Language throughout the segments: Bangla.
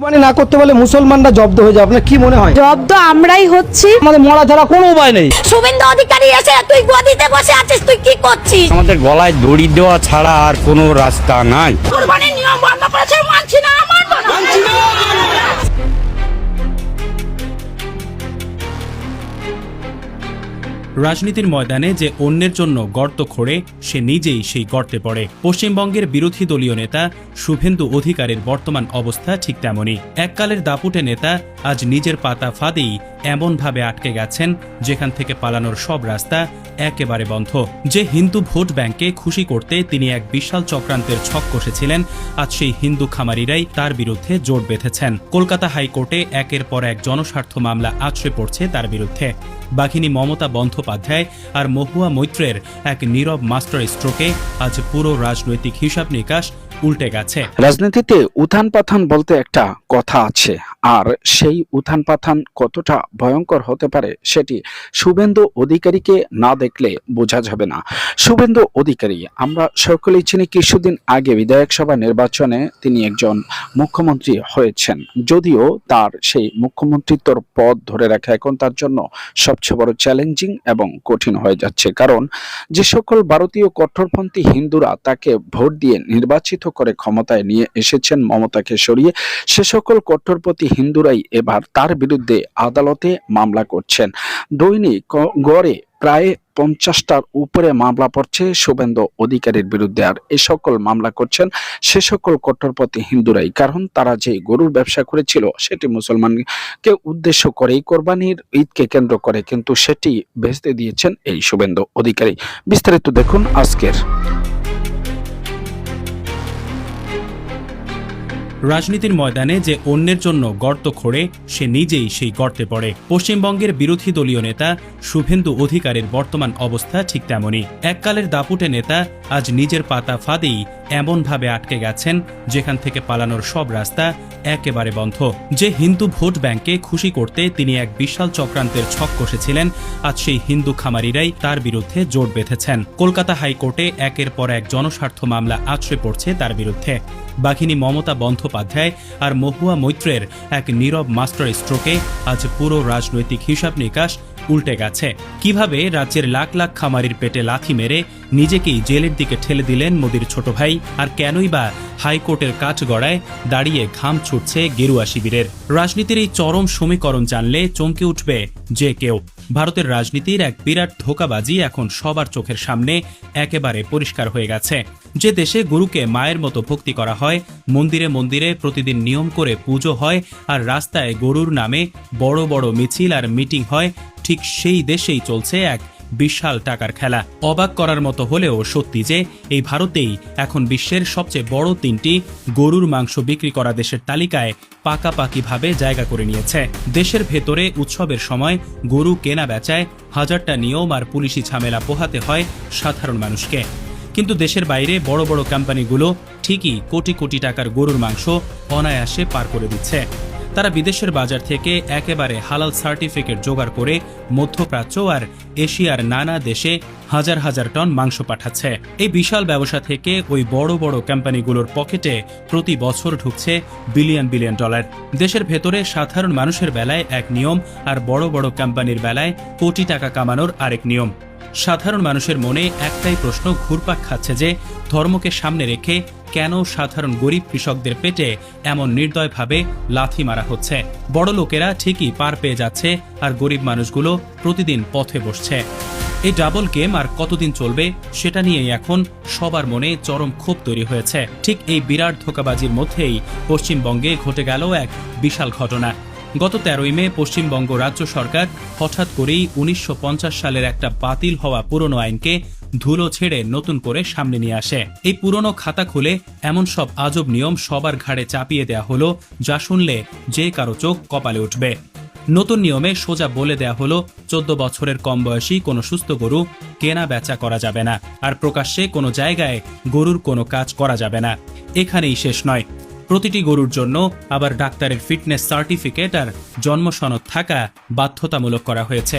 কুরবানি না করতে বলে মুসলমানরা জব্দ হয়ে যায়, আপনার কি মনে হয়? জব্দ আমরাই হচ্ছি, আমাদের মরা ছাড়া কোনো উপায় নেই। শুভেন্দু অধিকারী এসে তুই গদিতে বসে আছিস, তুই কি করছিস? আমাদের গলায় দড়ি দেওয়া ছাড়া আর কোনো রাস্তা নাই। কুরবানির নিয়ম বন্ধ করেছে, মানছি না, মানবো না। রাজনীতির ময়দানে যে অন্যের জন্য গর্ত খোঁড়ে সে নিজেই সেই গর্তে পড়ে। পশ্চিমবঙ্গের বিরোধী দলীয় নেতা শুভেন্দু অধিকারীর বর্তমান অবস্থা ঠিক তেমনই। এককালের দাপুটে নেতা আজ নিজের পাতা ফাঁদেই এমনভাবে আটকে গেছেন যেখান থেকে পালানোর সব রাস্তা একেবারে বন্ধ। যে হিন্দু ভোট ব্যাংকে খুশি করতে তিনি এক বিশাল চক্রান্তের ছক কষেছিলেন, আজ সেই হিন্দু খামারিরাই তার বিরুদ্ধে জোট বেঁধেছেন। কলকাতা হাইকোর্টে একের পর এক জনস্বার্থ মামলা আছড়ে পড়ছে তার বিরুদ্ধে। বাঘিনী মমতা বন্দ্যোপাধ্যায় আর মহুয়া মৈত্রের এক নীরব মাস্টার স্ট্রোকে আজ পুরো রাজনৈতিক হিসাব নিকাশ উল্টে গেছে। রাজনীতিতে উত্থান পাথান বলতে একটা কথা আছে, আর সেই উত্থান পাথান কতটা ভয়ঙ্কর হতে পারে সেটি শুভেন্দু অধিকারীকে না দেখলে বোঝা যাবে না। শুভেন্দু অধিকারী আমরা সকলেই চিনি, কিছুদিন আগে বিধায়ক সভা নির্বাচনে তিনি একজন মুখ্যমন্ত্রী হয়েছেন, যদিও তার সেই মুখ্যমন্ত্রিত্বর পদ ধরে রাখা এখন তার জন্য সবচেয়ে বড় চ্যালেঞ্জিং এবং কঠিন হয়ে যাচ্ছে। কারণ যে সকল ভারতীয় কট্টরপন্থী হিন্দুরা তাকে ভোট দিয়ে নির্বাচিত করে ক্ষমতায় নিয়ে এসেছেন মমতাকে সরিয়ে, সে সকল কট্টরপন্থী হিন্দুরাই এবার তার বিরুদ্ধে আদালতে মামলা করছেন। দৈনিক গড়ে প্রায় 50টার উপরে মামলা পড়ছে শুভেন্দু অধিকারীর বিরুদ্ধে, আর এ সকল মামলা করছেন সে সকল কট্টরপন্থী হিন্দুরাই। কারণ তারা যে গরুর ব্যবসা করেছিল সেটি মুসলমানকে উদ্দেশ্য করেই, কোরবানির ঈদকে কেন্দ্র করে, কিন্তু সেটি ভেস্তে দিয়েছেন এই শুভেন্দু অধিকারী। বিস্তারিত দেখুন আজকের। রাজনীতির ময়দানে যে অন্যের জন্য গর্ত খোঁড়ে সে নিজেই সেই গর্তে পড়ে। পশ্চিমবঙ্গের বিরোধী দলীয় নেতা শুভেন্দু অধিকারীর বর্তমান অবস্থা ঠিক তেমনই। এককালের দাপুটে নেতা আজ নিজের পাতা ফাঁদেই এমনভাবে আটকে গেছেন যেখান থেকে পালানোর সব রাস্তা একেবারে বন্ধ। যে হিন্দু ভোট ব্যাংকে খুশি করতে তিনি এক বিশাল চক্রান্তের ছক কষেছিলেন, আজ সেই হিন্দু খামারিরাই তার বিরুদ্ধে জোট বেঁধেছেন। কলকাতা হাইকোর্টে একের পর এক জনস্বার্থ মামলা আছড়ে পড়ছে তার বিরুদ্ধে। বাঘিনী মমতা বন্দ্যোপাধ্যায় আর মহুয়া মৈত্রের এক নীরব মাস্টার স্ট্রোকে আজ পুরো রাজনৈতিক হিসাব নিকাশ উল্টে গেছে। কিভাবে রাজ্যের লাখ লাখ খামারির পেটে লাথি মেরে নিজেকেই জেলের দিকে ঠেলে দিলেন মোদির ছোট ভাই, আর কেনই বা হাইকোর্টের কাঠগড়ায় দাঁড়িয়ে ঘাম ছুটছে গেরুয়া শিবিরের। রাজনীতির এই চরম সমীকরণ জানলে চমকে উঠবে যে কেউ। ভারতের রাজনীতির এক বিরাট ধোঁকাবাজি এখন সবার চোখের সামনে একেবারে পরিষ্কার হয়ে গেছে। যে দেশে গুরুকে মায়ের মতো ভক্তি করা হয়, মন্দিরে মন্দিরে প্রতিদিন নিয়ম করে পুজো হয়, আর রাস্তায় গরুর নামে বড় বড় মিছিল আর মিটিং হয়, ঠিক সেই দেশেই চলছে এক বিশাল টাকার খেলা। অবাক করার মতো হলেও সত্যি যে এই ভারতেই এখন বিশ্বের সবচেয়ে বড় 3টি গরুর মাংস বিক্রি করা দেশের তালিকায় পাকাপাকিভাবে জায়গা করে নিয়েছে। দেশের ভেতরে উৎসবের সময় গরু কেনা বেচায় হাজারটা নিয়ম আর পুলিশি ঝামেলা পোহাতে হয় সাধারণ মানুষকে, কিন্তু দেশের বাইরে বড় বড় কোম্পানিগুলো ঠিকই কোটি কোটি টাকার গরুর মাংস অনায়াসে পার করে দিচ্ছে। তারা বিদেশের বাজার থেকে একেবারে হালাল সার্টিফিকেট জোগাড় করে মধ্যপ্রাচ্য আর এশিয়ার নানা দেশে হাজার হাজার টন মাংস পাঠাচ্ছে। এই বিশাল ব্যবসা থেকে ওই বড় বড় কোম্পানিগুলোর পকেটে প্রতি বছর ঢুকছে বিলিয়ন বিলিয়ন ডলার। দেশের ভেতরে সাধারণ মানুষের বেলায় এক নিয়ম, আর বড় বড় কোম্পানির বেলায় কোটি টাকা কামানোর আরেক নিয়ম। সাধারণ মানুষের মনে একটাই প্রশ্ন ঘুরপাক খাচ্ছে যে ধর্মকে সামনে রেখে কেন সাধারণ গরিব কৃষকদের পেটে এমন নির্দয়ভাবে লাথি মারা হচ্ছে। বড় লোকেরা ঠিকই পার পেয়ে যাচ্ছে আর গরিব মানুষগুলো প্রতিদিন পথে বসছে। এই ডাবল গেম আর কতদিন চলবে সেটা নিয়েই এখন সবার মনে চরম ক্ষোভ তৈরি হয়েছে। ঠিক এই বিরাট ধোঁকাবাজির মধ্যেই পশ্চিমবঙ্গে ঘটে গেল এক বিশাল ঘটনা। গত 13ই মে পশ্চিমবঙ্গ রাজ্য সরকার হঠাৎ করেই 1950 সালের একটা বাতিল হওয়া পুরনো আইনকে ধুলো ছেড়ে নতুন করে সামনে নিয়ে আসে। এই পুরনো খাতা খুলে এমন সব আজব নিয়ম সবার ঘাড়ে চাপিয়ে দেয়া হলো যা শুনলে যে কারো চোখ কপালে উঠবে। নতুন নিয়মে সোজা বলে দেয়া হলো 14 বছরের কম বয়সী কোনো সুস্থ গরু কেনা বেচা করা যাবে না, আর প্রকাশ্যে কোনো জায়গায় গরুর কোনো কাজ করা যাবে না। এখানেই শেষ নয়, প্রতিটি গরুর জন্য আবার ডাক্তারের ফিটনেস সার্টিফিকেট আর জন্ম সনদ থাকা বাধ্যতামূলক করা হয়েছে।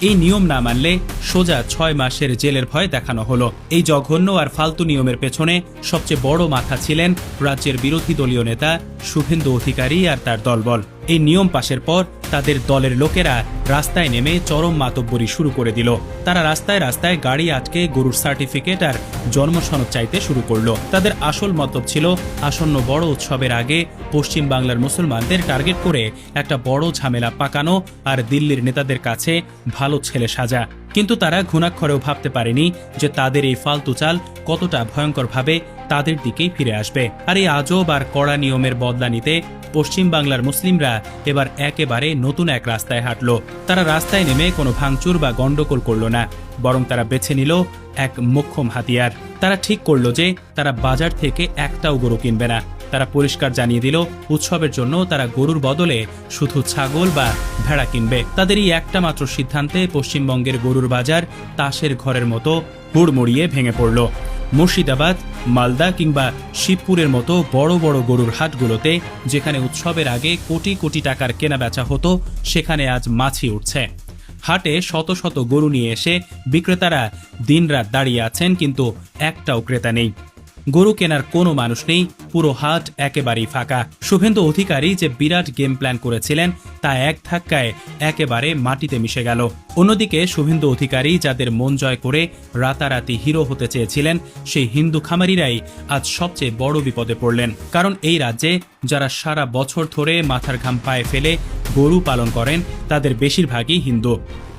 এই নিয়ম না মানলে সোজা 6 মাসের জেলের ভয় দেখানো হলো। এই জঘন্য আর ফালতু নিয়মের পেছনে সবচেয়ে বড় মাথা ছিলেন রাজ্যের বিরোধী দলীয় নেতা শুভেন্দু অধিকারী আর তার দলবল। এই নিয়ম পাশের পর তাদের দলের লোকেরা রাস্তায় নেমে চরম মাতব্বরি শুরু করে দিল। তারা রাস্তায় রাস্তায় গাড়ি আটকে গরুর সার্টিফিকেট আর জন্ম সনদ চাইতে শুরু করলো। তাদের আসল মতলব ছিল আসন্ন বড় উৎসবের আগে পশ্চিম বাংলার মুসলমানদের টার্গেট করে একটা বড় ঝামেলা পাকানো আর দিল্লির নেতাদের কাছে ভালো ছেলে সাজা। কিন্তু তারা ঘুণাক্ষরেও ভাবতে পারেনি যে তাদের এই ফালতু চাল কতটা ভয়ঙ্করভাবে তাদের দিকেই ফিরে আসবে। আর এই আজব আর কড়া নিয়মের বদলা নিতে পশ্চিম বাংলার মুসলিমরা এবার একেবারে নতুন এক রাস্তায় হাঁটলো। তারা রাস্তায় নেমে কোনো ভাঙচুর বা গন্ডগোল করলো না, বরং তারা বেছে নিল এক মোক্ষম হাতিয়ার। তারা ঠিক করলো যে তারা বাজার থেকে একটাও গরু কিনবে না। তারা পরিষ্কার জানিয়ে দিল উৎসবের জন্য তারা গরুর বদলে শুধু ছাগল বা ভেড়া কিনবে। তাদের এই একটা মাত্র সিদ্ধান্তে পশ্চিমবঙ্গের গরুর বাজার তাসের ঘরের মতো হুড়মুড়িয়ে ভেঙে পড়ল। মুর্শিদাবাদ, মালদা কিংবা শিবপুরের মতো বড় বড় গরুর হাটগুলোতে যেখানে উৎসবের আগে কোটি কোটি টাকার কেনাবেচা হতো, সেখানে আজ মাছি উঠছে। হাটে শত শত গরু নিয়ে এসে বিক্রেতারা দিনরাত দাঁড়িয়ে আছেন, কিন্তু একটাও ক্রেতা নেই। গরু কেনার কোনো মানুষ নেই, পুরো হাট একেবারেই ফাঁকা। শুভেন্দু অধিকারী যে বিরাট গেম প্ল্যান করেছিলেন তা এক ধাক্কায় একেবারে মাটিতে মিশে গেল। অন্যদিকে শুভেন্দু অধিকারী যাদের মন জয় করে রাতারাতি হিরো হতে চেয়েছিলেন, সেই হিন্দু খামারিরাই আজ সবচেয়ে বড় বিপদে পড়লেন। কারণ এই রাজ্যে যারা সারা বছর ধরে মাথার ঘাম পায়ে ফেলে গরু পালন করেন তাদের বেশিরভাগই হিন্দু।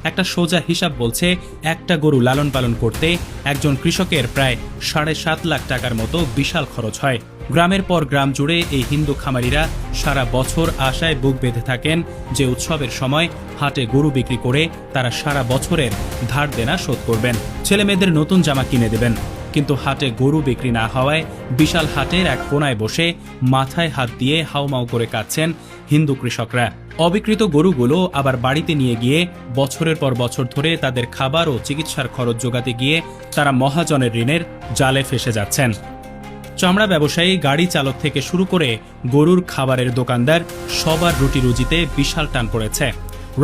একটা সোজা হিসাব বলছে একটা গরু লালন পালন করতে একজন কৃষকের প্রায় 7.5 লাখ টাকার মতো বিশাল খরচ হয়। গ্রামের পর গ্রাম জুড়ে এই হিন্দু খামারিরা সারা বছর আশায় বুক বেঁধে থাকেন যে উৎসবের সময় হাটে গরু বিক্রি করে তারা সারা বছরের ধার দেনা শোধ করবেন, ছেলে মেয়েদের নতুন জামা কিনে দেবেন। কিন্তু হাটে গরু বিক্রি না হওয়ায় বিশাল হাটের এক কোনায় বসে মাথায় হাত দিয়ে হাউমাউ করে কাঁদছেন হিন্দু কৃষকরা। অবিকৃত গরুগুলো আবার বাড়িতে নিয়ে গিয়ে বছরের পর বছর ধরে তাদের খাবার ও চিকিৎসার খরচ জোগাতে গিয়ে তারা মহাজনের ঋণের জালে ফেসে যাচ্ছেন। চামড়া ব্যবসায়ী, গাড়ি চালক থেকে শুরু করে গরুর খাবারের দোকানদার সবার রুটি রুজিতে বিশাল টান পড়েছে।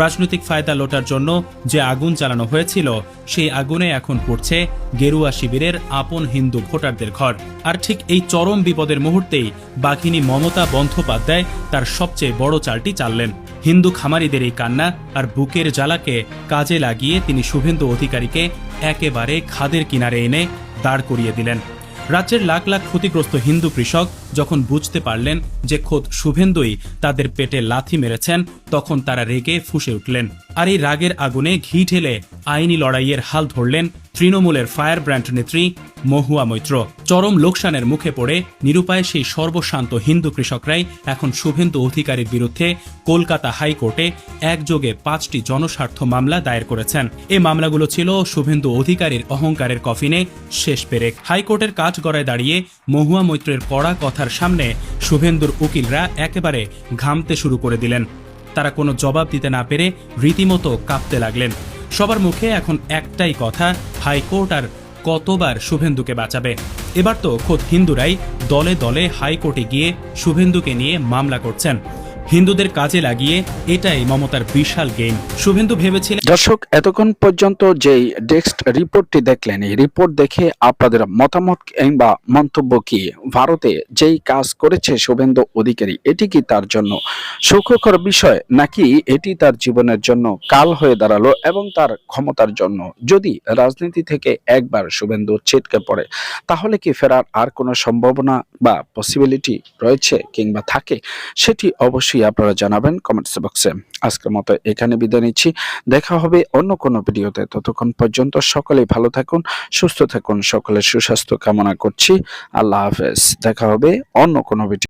রাজনৈতিক ফায়দা লোটার জন্য যে আগুন চালানো হয়েছিল, সেই আগুনে এখন পড়ছে গেরুয়া শিবিরের আপন হিন্দু ভোটারদের ঘর। আর ঠিক এই চরম বিপদের মুহূর্তেই বাঘিনী মমতা বন্দ্যোপাধ্যায় তার সবচেয়ে বড় চালটি চাললেন। হিন্দু খামারিদের এই কান্না আর বুকের জ্বালাকে কাজে লাগিয়ে তিনি শুভেন্দু অধিকারীকে একেবারে খাদের কিনারে এনে দাঁড় করিয়ে দিলেন। রাজ্যের লাখ লাখ ক্ষতিগ্রস্ত হিন্দু কৃষক যখন বুঝতে পারলেন যে খোদ শুভেন্দুই তাদের পেটে লাথি মেরেছেন, তখন তারা রেগে ফুঁসে উঠলেন। আর এই রাগের আগুনে ঘি ঢেলে আইনি লড়াইয়ের হাল ধরলেন তৃণমূলের ফায়ার ব্র্যান্ড নেত্রী মহুয়া মৈত্র। চরম লোকসানের মুখে পড়ে নিরুপায় সেই সর্বশান্ত হিন্দু কৃষকরাই এখন শুভেন্দু অধিকারীর বিরুদ্ধে কলকাতা হাইকোর্টে একযোগে 5টি জনস্বার্থ মামলা দায়ের করেছেন। এই মামলাগুলো ছিল শুভেন্দু অধিকারীর অহংকারের কফিনে শেষ পেরেক। হাইকোর্টের কাঠগড়ায় দাঁড়িয়ে মহুয়া মৈত্রের কড়া কথার সামনে শুভেন্দুর উকিলরা একেবারে ঘামতে শুরু করে দিলেন। তারা কোনো জবাব দিতে না পেরে রীতিমতো কাঁপতে লাগলেন। সবার মুখে এখন একটাই কথা, হাইকোর্ট আর কতবার শুভেন্দুকে বাঁচাবে। এবার তো খোদ হিন্দুরাই দলে দলে হাইকোর্টে গিয়ে শুভেন্দুকে নিয়ে মামলা করছেন। হিন্দুদের কাজে লাগিয়ে এটাই মমতার বিশাল গেম। শুভেন্দু ভেবেছিলেন। দর্শক, এতক্ষণ পর্যন্ত যেই ডেস্ক রিপোর্টটি দেখলেন, এই রিপোর্ট দেখে আপনাদের মতামত কিংবা মন্তব্য কি? ভারতে যেই কাজ করেছে শুভেন্দু অধিকারী, এটি কি তার জন্য সুখকর বিষয়, নাকি এটি তার জীবনের জন্য কাল হয়ে দাঁড়ালো এবং তার ক্ষমতার জন্য? যদি রাজনীতি থেকে একবার শুভেন্দু ছিটকে পড়ে, তাহলে কি ফেরার আর কোনো সম্ভাবনা বা পসিবিলিটি রয়েছে কিংবা থাকে? সেটি অবশ্যই আপনারা জানাবেন কমেন্টস বক্সে। আজকের মতো এখানে বিদায় নিচ্ছি, দেখা হবে অন্য কোনো ভিডিওতে। ততক্ষণ পর্যন্ত সকলেই ভালো থাকুন, সুস্থ থাকুন, সকলের সুস্বাস্থ্য কামনা করছি। আল্লাহ হাফেজ। দেখা হবে অন্য কোনো ভিডিও।